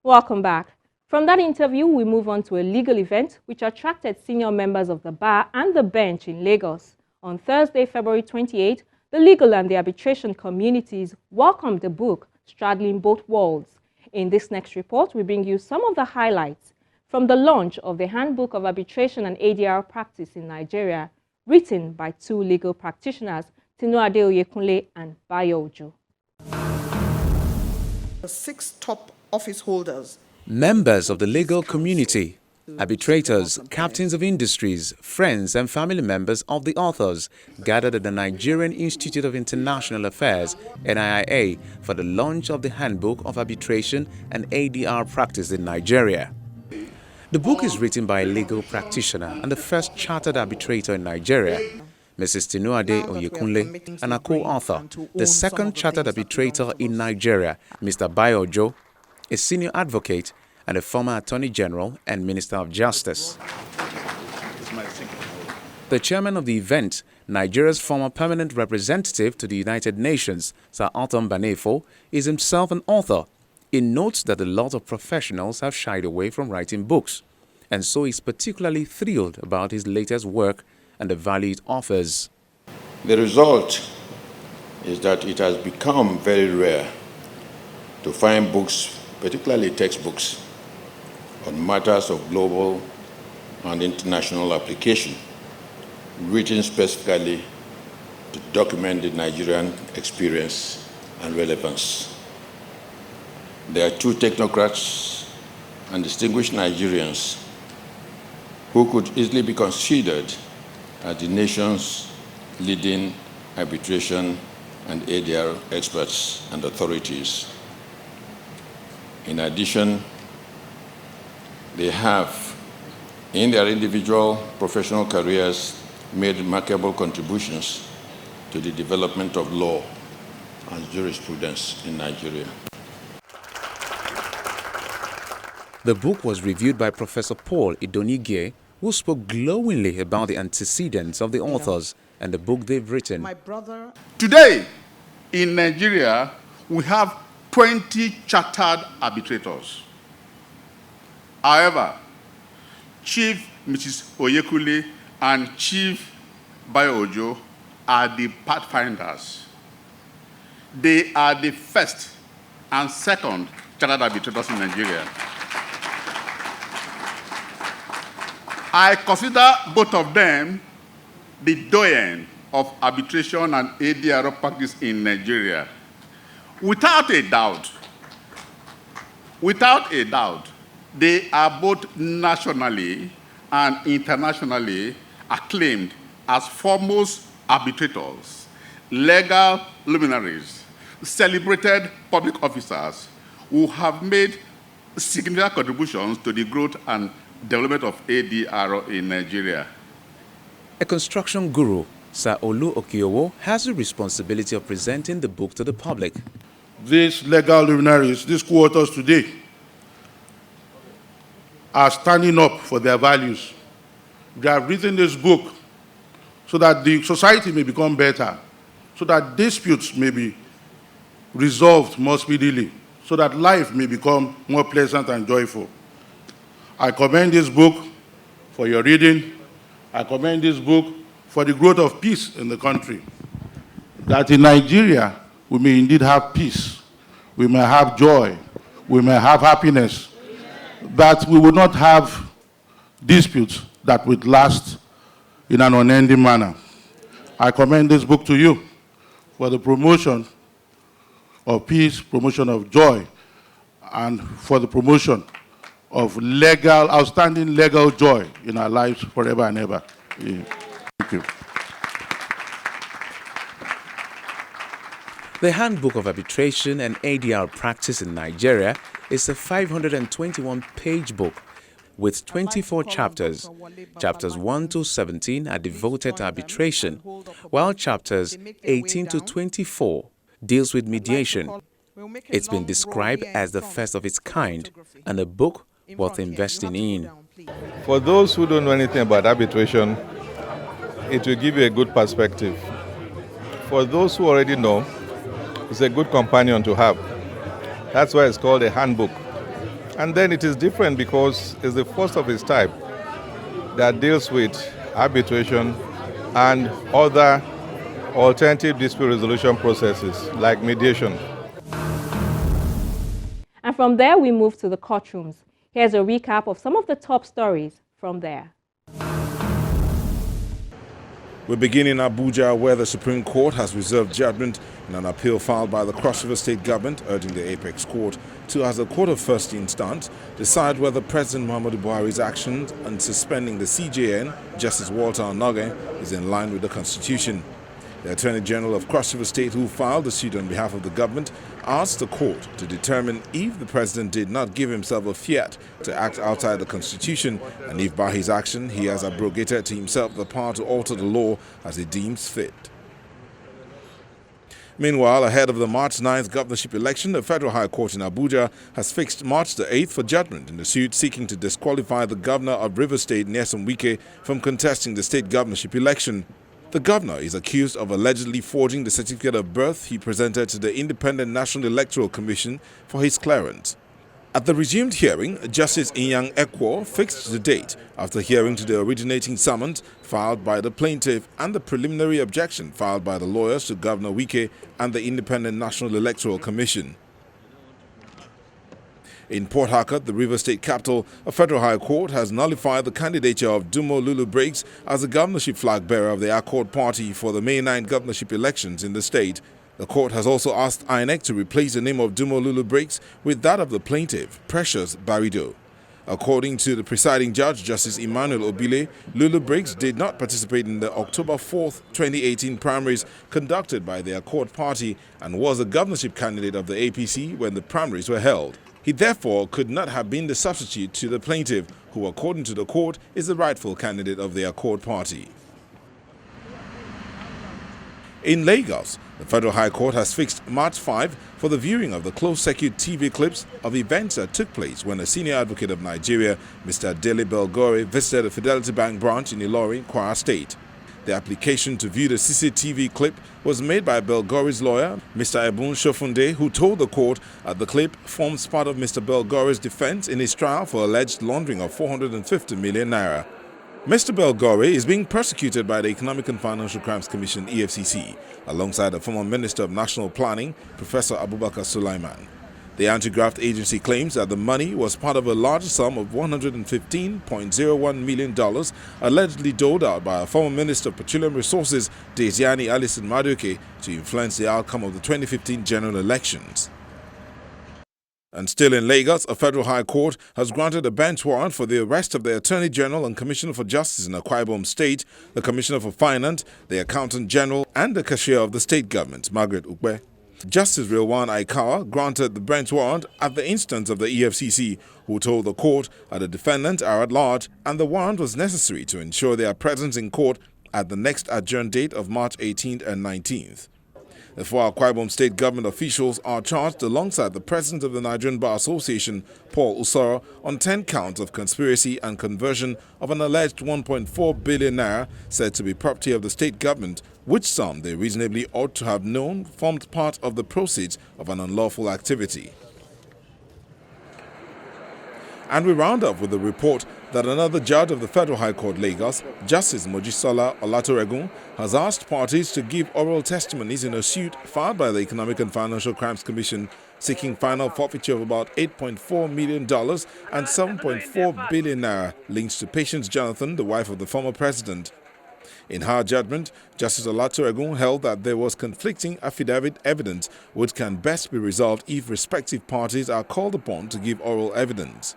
Welcome back. From that interview, we move on to a legal event which attracted senior members of the bar and the bench in Lagos. On Thursday, February 28, the legal and the arbitration communities welcomed the book, Straddling Both Worlds. In this next report, we bring you some of the highlights from the launch of the Handbook of Arbitration and ADR Practice in Nigeria, written by two legal practitioners, Tinuade Oyekunle and Bayo Ojo. The 6 top office holders, members of the legal community, arbitrators, captains of industries, friends and family members of the authors gathered at the Nigerian Institute of International Affairs, NIIA, for the launch of the Handbook of Arbitration and ADR Practice in Nigeria. The book is written by a legal practitioner and the first chartered arbitrator in Nigeria, Mrs. Tinuade Oyekunle, and a co-author, the second chartered arbitrator in Nigeria, Mr. Bayo Ojo, a senior advocate and a former Attorney General and Minister of Justice. The chairman of the event, Nigeria's former permanent representative to the United Nations, Sir Autumn Banefo, is himself an author. He notes that a lot of professionals have shied away from writing books, and so he's particularly thrilled about his latest work and the value it offers. The result is that it has become very rare to find books, particularly textbooks, on matters of global and international application, written specifically to document the Nigerian experience and relevance. There are 2 technocrats and distinguished Nigerians who could easily be considered as the nation's leading arbitration and ADR experts and authorities. In addition, they have, in their individual professional careers, made remarkable contributions to the development of law and jurisprudence in Nigeria. The book was reviewed by Professor Paul Idonigie, who spoke glowingly about the antecedents of the authors and the book they've written. Today, in Nigeria, we have 20 chartered arbitrators. However, Chief Mrs. Oyekunle and Chief Bayo Ojo are the pathfinders. They are the first and second chartered arbitrators in Nigeria. I consider both of them the doyen of arbitration and ADR practice in Nigeria. Without a doubt, they are both nationally and internationally acclaimed as foremost arbitrators, legal luminaries, celebrated public officers who have made significant contributions to the growth and development of ADR in Nigeria. A construction guru, Sir Olu Okiowo, has the responsibility of presenting the book to the public. These legal luminaries, these co-authors today, are standing up for their values. They have written this book so that the society may become better, so that disputes may be resolved more speedily, so that life may become more pleasant and joyful. I commend this book for your reading. I commend this book for the growth of peace in the country. That in Nigeria, we may indeed have peace. We may have joy. We may have happiness. That we will not have disputes that would last in an unending manner. I commend this book to you for the promotion of peace, promotion of joy, and for the promotion of outstanding legal joy in our lives forever and ever. Yeah. Thank you. The Handbook of Arbitration and ADR Practice in Nigeria is a 521-page book with 24 chapters. Chapters 1 to 17 are devoted to arbitration, while chapters 18 to 24 deals with mediation. It's been described as the first of its kind and a book worth investing in. For those who don't know anything about arbitration, it will give you a good perspective. For those who already know, it's a good companion to have. That's why it's called a handbook. And then it is different because it's the first of its type that deals with arbitration and other alternative dispute resolution processes like mediation. And from there, we move to the courtrooms. Here's a recap of some of the top stories from there. We begin in Abuja, where the Supreme Court has reserved judgment in an appeal filed by the Cross River State government, urging the Apex Court to, as the court of first instance, decide whether President Muhammadu Buhari's action in suspending the CJN, Justice Walter Onoge, is in line with the Constitution. The Attorney General of Cross River State, who filed the suit on behalf of the government, asked the court to determine if the president did not give himself a fiat to act outside the Constitution, and if by his action he has abrogated to himself the power to alter the law as he deems fit. Meanwhile, ahead of the March 9th governorship election, the Federal High Court in Abuja has fixed March the 8th for judgment in the suit seeking to disqualify the governor of Rivers State, Nyesom Wike, from contesting the state governorship election. The governor is accused of allegedly forging the certificate of birth he presented to the Independent National Electoral Commission for his clearance. At the resumed hearing, Justice Inyang Ekwo fixed the date after hearing to the originating summons filed by the plaintiff and the preliminary objection filed by the lawyers to Governor Wike and the Independent National Electoral Commission. In Port Harcourt, the River State capital, a federal high court has nullified the candidature of Dumo Lulu Briggs as the governorship flag bearer of the Accord Party for the May 9 governorship elections in the state. The court has also asked INEC to replace the name of Dumo Lulu Briggs with that of the plaintiff, Precious Barido. According to the presiding judge, Justice Emmanuel Obile, Lulu Briggs did not participate in the October 4th, 2018 primaries conducted by the Accord Party and was a governorship candidate of the APC when the primaries were held. He therefore could not have been the substitute to the plaintiff, who according to the court is the rightful candidate of the Accord Party. In Lagos, the Federal High Court has fixed March 5 for the viewing of the closed-circuit TV clips of events that took place when a senior advocate of Nigeria, Mr. Dele Belgore, visited a Fidelity Bank branch in Ilorin, Kwara State. The application to view the CCTV clip was made by Belgore's lawyer, Mr. Ebun Shofunde, who told the court that the clip forms part of Mr. Belgore's defense in his trial for alleged laundering of 450 million naira. Mr. Belgore is being persecuted by the Economic and Financial Crimes Commission, EFCC, alongside the former Minister of National Planning, Professor Abubakar Sulaiman. The anti-graft agency claims that the money was part of a larger sum of $115.01 million allegedly doled out by a former Minister of Petroleum Resources, Desiani Alison Madueke, to influence the outcome of the 2015 general elections. And still in Lagos, a federal high court has granted a bench warrant for the arrest of the Attorney General and Commissioner for Justice in Akwa Ibom State, the Commissioner for Finance, the Accountant General, and the Cashier of the state government, Margaret Ukwe. Justice Rilwan Aikawa granted the bench warrant at the instance of the EFCC, who told the court that the defendants are at large and the warrant was necessary to ensure their presence in court at the next adjourned date of March 18th and 19th. The four Akwa Ibom State government officials are charged alongside the president of the Nigerian Bar Association, Paul Usoro, on 10 counts of conspiracy and conversion of an alleged 1.4 billion naira said to be property of the state government, which sum they reasonably ought to have known formed part of the proceeds of an unlawful activity. And we round up with the report that another judge of the Federal High Court, Lagos, Justice Mojisola Olatoregun, has asked parties to give oral testimonies in a suit filed by the Economic and Financial Crimes Commission seeking final forfeiture of about $8.4 million and 7.4 billion naira linked to Patience Jonathan, the wife of the former president. In her judgment, Justice Olatoregun held that there was conflicting affidavit evidence which can best be resolved if respective parties are called upon to give oral evidence.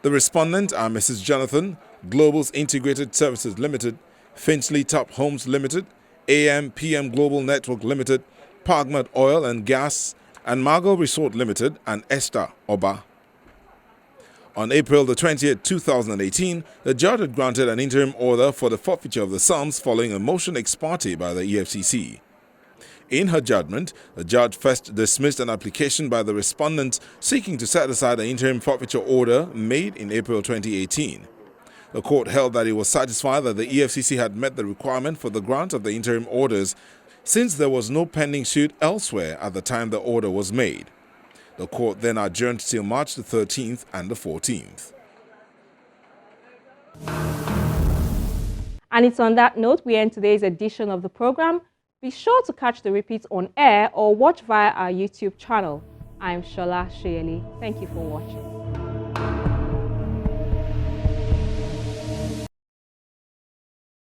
The respondents are Mrs. Jonathan, Global's Integrated Services Limited, Finchley Top Homes Limited, AM/PM Global Network Limited, Parkmart Oil and Gas, and Margot Resort Limited, and Esther Oba. On April the 20th, 2018, the judge had granted an interim order for the forfeiture of the sums following a motion ex parte by the EFCC. In her judgment, the judge first dismissed an application by the respondents seeking to set aside the interim forfeiture order made in April 2018. The court held that it was satisfied that the EFCC had met the requirement for the grant of the interim orders since there was no pending suit elsewhere at the time the order was made. The court then adjourned till March the 13th and the 14th. And it's on that note we end today's edition of the program. Be sure to catch the repeats on air or watch via our YouTube channel. I'm Shola Shayeli. Thank you for watching.